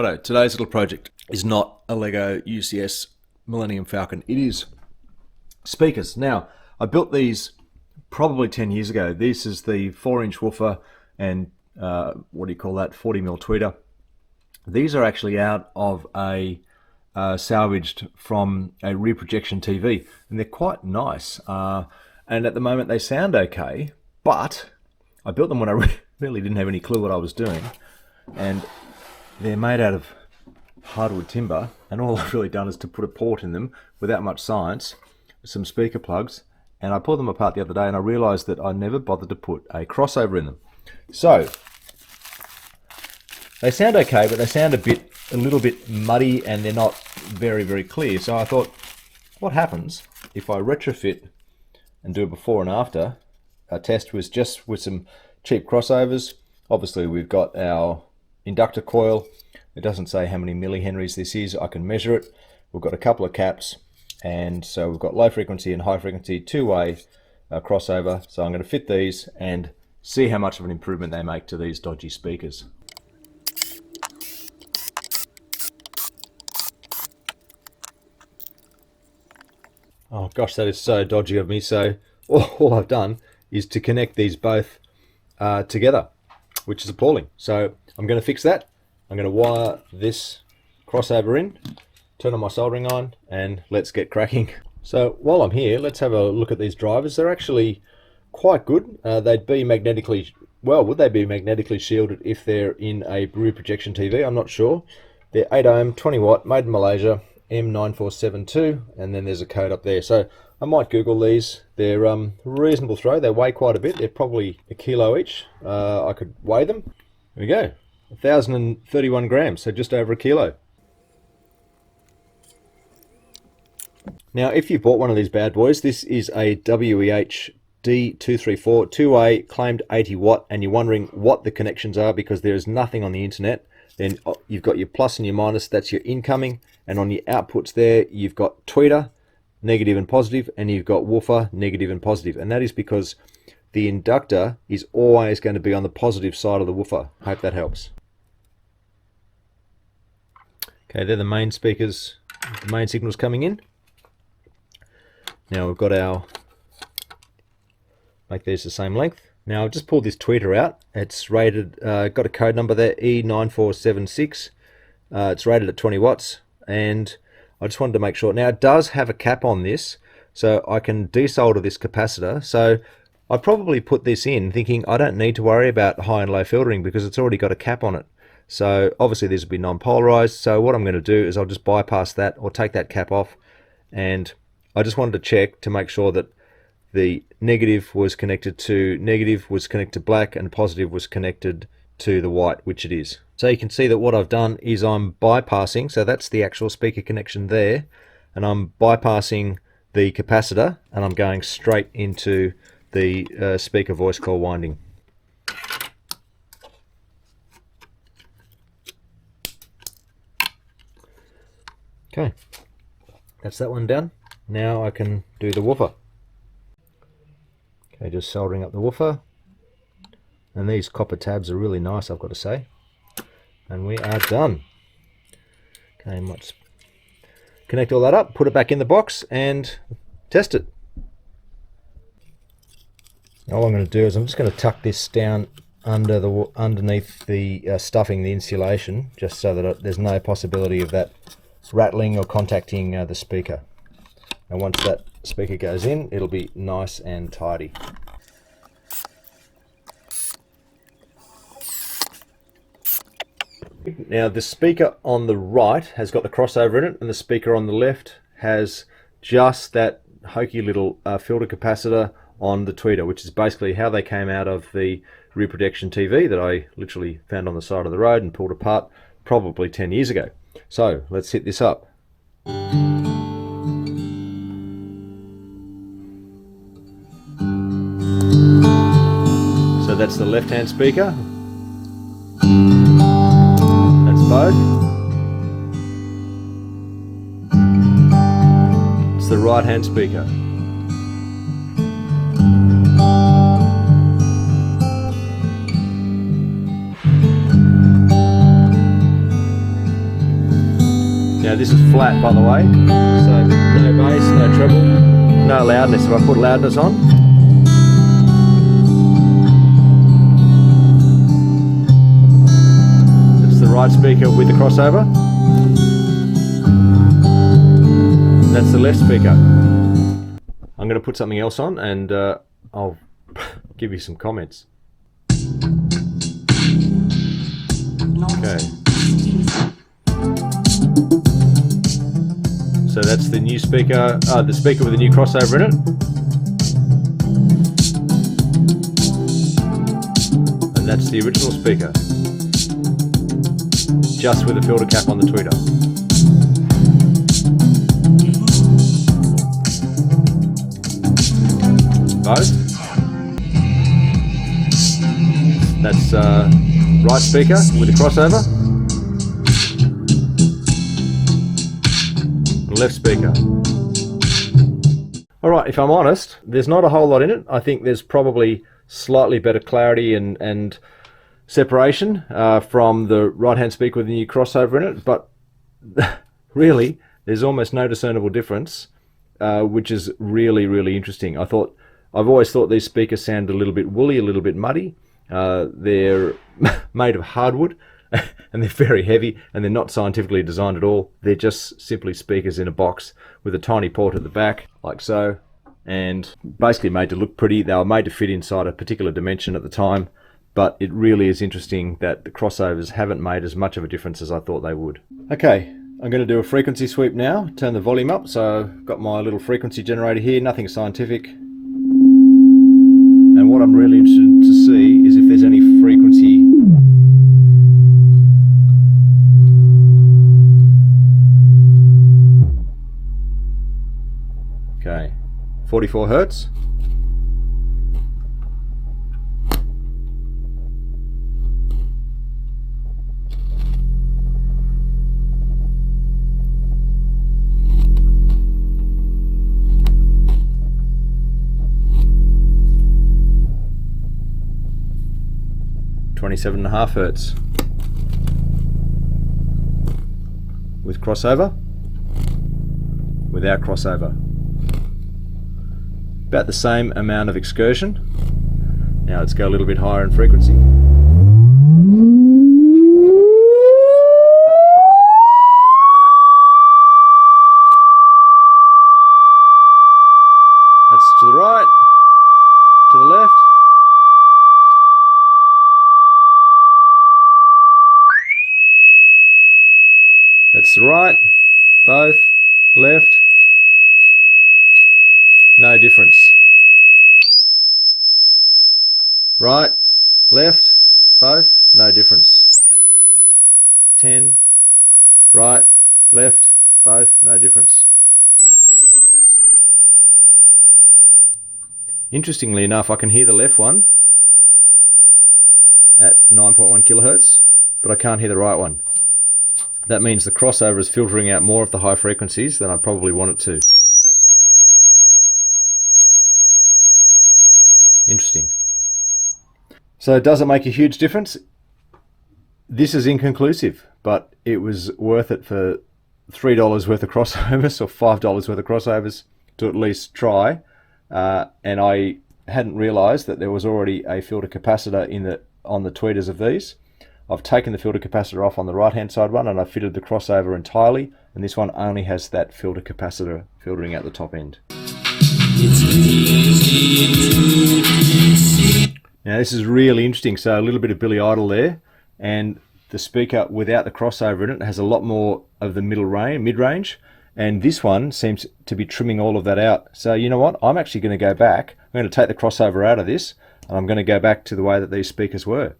Righto, today's little project is not a Lego UCS Millennium Falcon. It is speakers. Now, I built these probably 10 years ago. This is the 4-inch woofer and 40mm tweeter. These are actually out of a salvaged from a rear projection TV, and they're quite nice. And at the moment they sound okay, but I built them when I really didn't have any clue what I was doing. And they're made out of hardwood timber, and all I've really done is to put a port in them without much science, some speaker plugs, and I pulled them apart the other day and I realized that I never bothered to put a crossover in them. So they sound okay, but they sound a little bit muddy, and they're not very clear. So I thought, what happens if I retrofit and do a before and after? A test was just with some cheap crossovers. Obviously we've got our inductor coil. It doesn't say how many millihenries this is. I can measure it. We've got a couple of caps, and so we've got low frequency and high frequency two-way crossover. So I'm going to fit these and see how much of an improvement they make to these dodgy speakers. Oh gosh, that is so dodgy of me. So all I've done is to connect these both together, which is appalling. So I'm going to fix that. I'm going to wire this crossover in, turn on my soldering iron, and let's get cracking. So while I'm here, let's have a look at these drivers. They're actually quite good. They'd be magnetically, well, would they be magnetically shielded if they're in a rear projection TV? I'm not sure. They're 8 ohm, 20 watt, made in Malaysia, M9472, and then there's a code up there. So I might Google these. They're reasonable throw. They weigh quite a bit. They're probably a kilo each. I could weigh them. There we go. 1,031 grams, so just over a kilo. Now, if you bought one of these bad boys, this is a WEAH D234 two-way, claimed 80 watt, and you're wondering what the connections are because there is nothing on the internet. Then you've got your plus and your minus, that's your incoming, and on your outputs there, you've got tweeter, negative and positive, and you've got woofer, negative and positive, and that is because the inductor is always going to be on the positive side of the woofer. Hope that helps. Okay, they're the main speakers, the main signals coming in. Now we've got our, make these the same length. Now I've just pulled this tweeter out. It's rated, got a code number there, E9476. It's rated at 20 watts, and I just wanted to make sure. Now it does have a cap on this, so I can desolder this capacitor. So I probably put this in thinking I don't need to worry about high and low filtering because it's already got a cap on it. So obviously this will be non-polarized. So what I'm going to do is I'll just bypass that or take that cap off, and I just wanted to check to make sure that the negative was connected to negative, was connected to black, and positive was connected to the white, which it is. So you can see that what I've done is I'm bypassing, so that's the actual speaker connection there, and I'm bypassing the capacitor and I'm going straight into the speaker voice coil winding. Okay, that's that one done. Now I can do the woofer. Okay, just soldering up the woofer. And these copper tabs are really nice, I've got to say. And we are done. Okay, let's connect all that up, put it back in the box, and test it. All I'm going to do is I'm just going to tuck this down underneath the stuffing, the insulation, just so that there's no possibility of that rattling or contacting the speaker. And once that speaker goes in, it'll be nice and tidy. Now the speaker on the right has got the crossover in it, and the speaker on the left has just that hokey little filter capacitor on the tweeter, which is basically how they came out of the rear projection TV that I literally found on the side of the road and pulled apart probably 10 years ago. So let's hit this up. So that's the left-hand speaker. That's both. It's the right-hand speaker. this is flat, by the way, so no bass, no treble, no loudness. If I put loudness on, it's the right speaker with the crossover. That's the left speaker. I'm going to put something else on and I'll give you some comments. Okay. So that's the new speaker, the speaker with the new crossover in it. And that's the original speaker, just with a filter cap on the tweeter. Both. That's right speaker with the crossover. Left speaker. Alright, if I'm honest, there's not a whole lot in it. I think there's probably slightly better clarity and separation from the right hand speaker with the new crossover in it, but really there's almost no discernible difference, which is really interesting. I've always thought these speakers sound a little bit woolly, a little bit muddy. They're made of hardwood and they're very heavy, and they're not scientifically designed at all. They're just simply speakers in a box with a tiny port at the back, like so, and basically made to look pretty. They were made to fit inside a particular dimension at the time, but it really is interesting that the crossovers haven't made as much of a difference as I thought they would. Okay, I'm going to do a frequency sweep now, turn the volume up. So I've got my little frequency generator here, nothing scientific. And what I'm really interested to see is if there's any frequency Okay, 44 hertz. $27.5 hertz with crossover, without crossover. About the same amount of excursion. Now let's go a little bit higher in frequency. That's to the right, to the left. That's the right, both, left, no difference. Right, left, both, no difference. 10, right, left, both, no difference. Interestingly enough, I can hear the left one at 9.1 kilohertz, but I can't hear the right one. That means the crossover is filtering out more of the high frequencies than I probably want it to. Interesting. So does it make a huge difference? This is inconclusive, but it was worth it for $3 worth of crossovers or $5 worth of crossovers to at least try. And I hadn't realized that there was already a filter capacitor on the tweeters of these. I've taken the filter capacitor off on the right hand side one and I fitted the crossover entirely, and this one only has that filter capacitor filtering out the top end. Now this is really interesting. So a little bit of Billy Idol there, and the speaker without the crossover in it has a lot more of the mid-range, and this one seems to be trimming all of that out. So you know what, I'm actually going to go back. I'm going to take the crossover out of this and I'm going to go back to the way that these speakers were.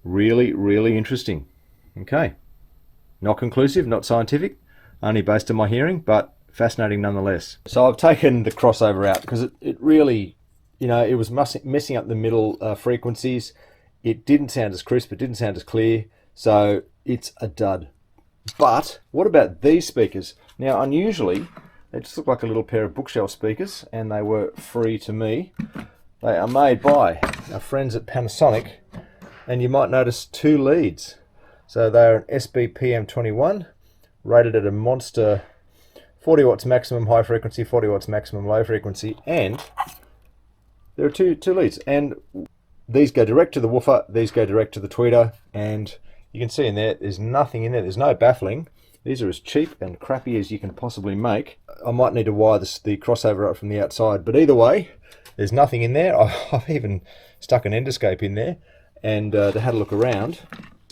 Really interesting. Okay, not conclusive, not scientific, only based on my hearing, but fascinating nonetheless. So I've taken the crossover out because it really, you know, it was messing up the middle frequencies. It didn't sound as crisp, it didn't sound as clear, so it's a dud. But what about these speakers? Now unusually, they just look like a little pair of bookshelf speakers, and they were free to me. They are made by our friends at Panasonic, and you might notice two leads. So they're an SBPM21 rated at a monster 40 watts maximum high frequency, 40 watts maximum low frequency, and there are two leads, and these go direct to the woofer, these go direct to the tweeter, and you can see in there's nothing in there, there's no baffling. These are as cheap and crappy as you can possibly make. I might need to wire the crossover up from the outside, but either way, there's nothing in there. I've even stuck an endoscope in there and had a look around.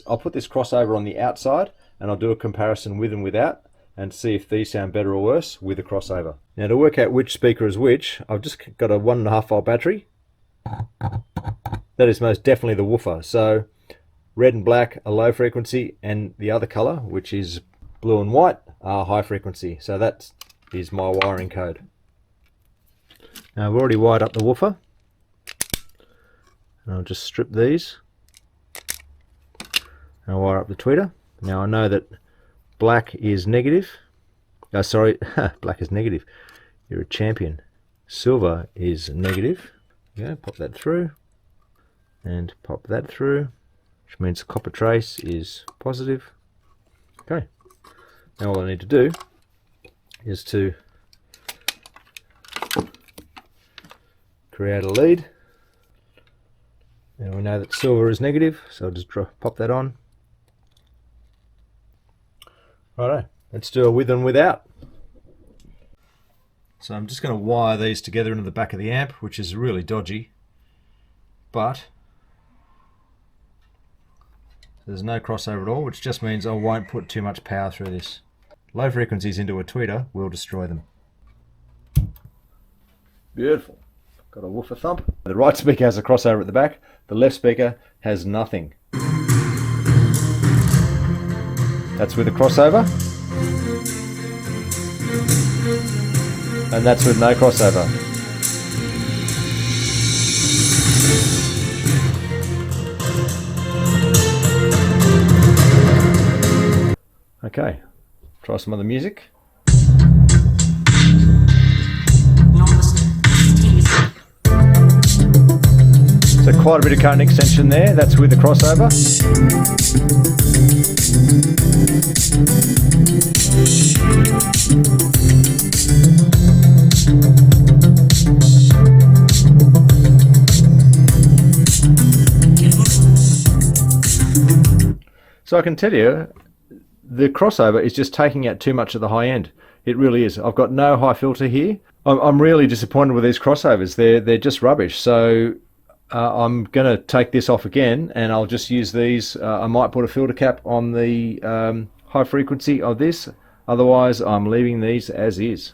I'll put this crossover on the outside and I'll do a comparison with and without and see if these sound better or worse with a crossover. Now, to work out which speaker is which, I've just got a 1.5 volt battery. That is most definitely the woofer. So red and black are low frequency, and the other color, which is blue and white, are high frequency. So that is my wiring code. Now I've already wired up the woofer, and I'll just strip these and I'll wire up the tweeter. Now I know that black is negative. Oh, sorry, black is negative. You're a champion. Silver is negative. Yeah, pop that through and pop that through, which means the copper trace is positive. Okay, now all I need to do is to create a lead. Now we know that silver is negative, so I'll just pop that on. Righto, let's do a with and without. So I'm just going to wire these together into the back of the amp, which is really dodgy, but there's no crossover at all, which just means I won't put too much power through this. Low frequencies into a tweeter will destroy them. Beautiful. Got a woofer thump. The right speaker has a crossover at the back, the left speaker has nothing. That's with a crossover, and that's with no crossover. Okay, try some other music. So quite a bit of current extension there, that's with the crossover. So I can tell you, the crossover is just taking out too much of the high end. It really is. I've got no high filter here. I'm really disappointed with these crossovers. They're just rubbish. So I'm going to take this off again, and I'll just use these. I might put a filter cap on the high frequency of this. Otherwise, I'm leaving these as is.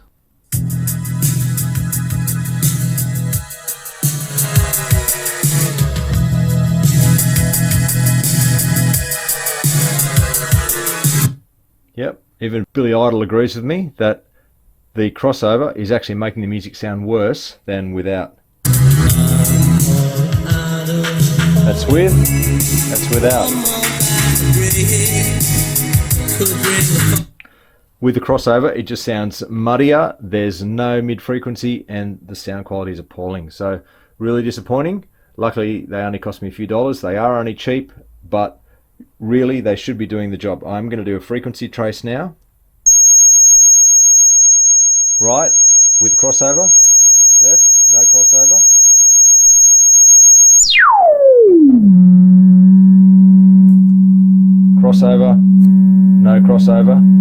Yep, even Billy Idol agrees with me that the crossover is actually making the music sound worse than without. That's with, that's without. With the crossover, it just sounds muddier, there's no mid-frequency, and the sound quality is appalling. So, really disappointing. Luckily, they only cost me a few dollars. They are only cheap, but really, they should be doing the job. I'm going to do a frequency trace now. Right, with crossover. Left, no crossover. Crossover, no crossover.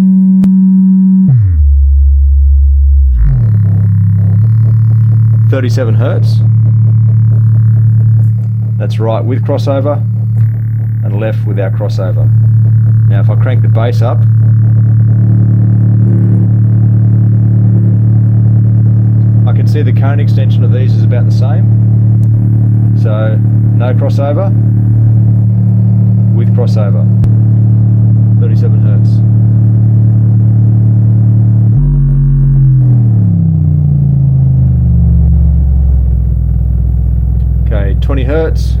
.37 hertz. That's right with crossover, and left without crossover. Now if I crank the bass up, I can see the current extension of these is about the same. So no crossover, with crossover, 37 hertz. Okay, 20 hertz.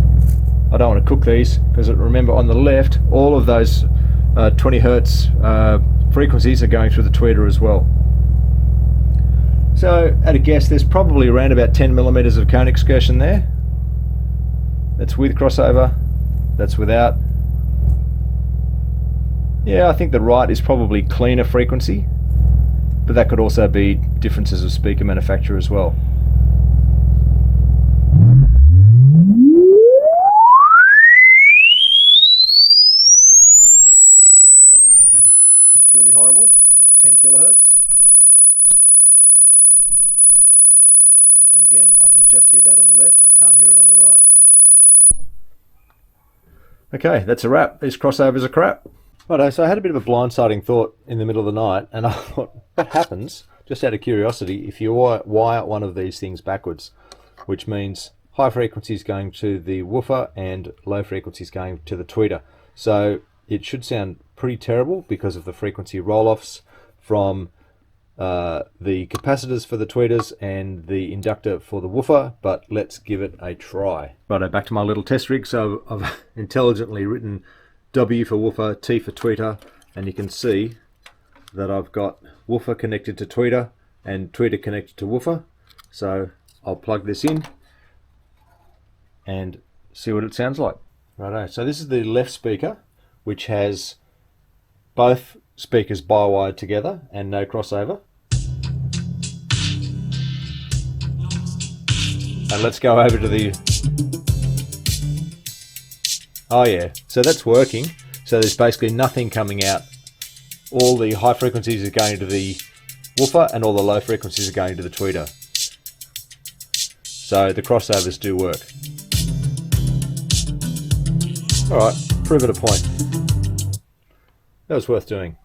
I don't want to cook these because remember on the left all of those 20 hertz frequencies are going through the tweeter as well. So at a guess there's probably around about 10 millimeters of cone excursion there. That's with crossover, that's without. Yeah, I think the right is probably cleaner frequency, but that could also be differences of speaker manufacturer as well. It's truly horrible. It's 10 kilohertz. And again, I can just hear that on the left. I can't hear it on the right. Okay, that's a wrap. These crossovers are crap. Righto, so I had a bit of a blindsiding thought in the middle of the night, and I thought, what happens, just out of curiosity, if you wire one of these things backwards, which means high frequencies going to the woofer and low frequencies going to the tweeter. So it should sound pretty terrible because of the frequency roll-offs from the capacitors for the tweeters and the inductor for the woofer, but let's give it a try. Righto, back to my little test rig. So I've intelligently written W for woofer, T for tweeter, and you can see that I've got woofer connected to tweeter and tweeter connected to woofer. So I'll plug this in and see what it sounds like. Righto, so this is the left speaker, which has both speakers bi-wired together and no crossover. And let's go over to the... Oh yeah, so that's working. So there's basically nothing coming out. All the high frequencies are going to the woofer and all the low frequencies are going to the tweeter. So the crossovers do work. Alright, prove it a point. That was worth doing.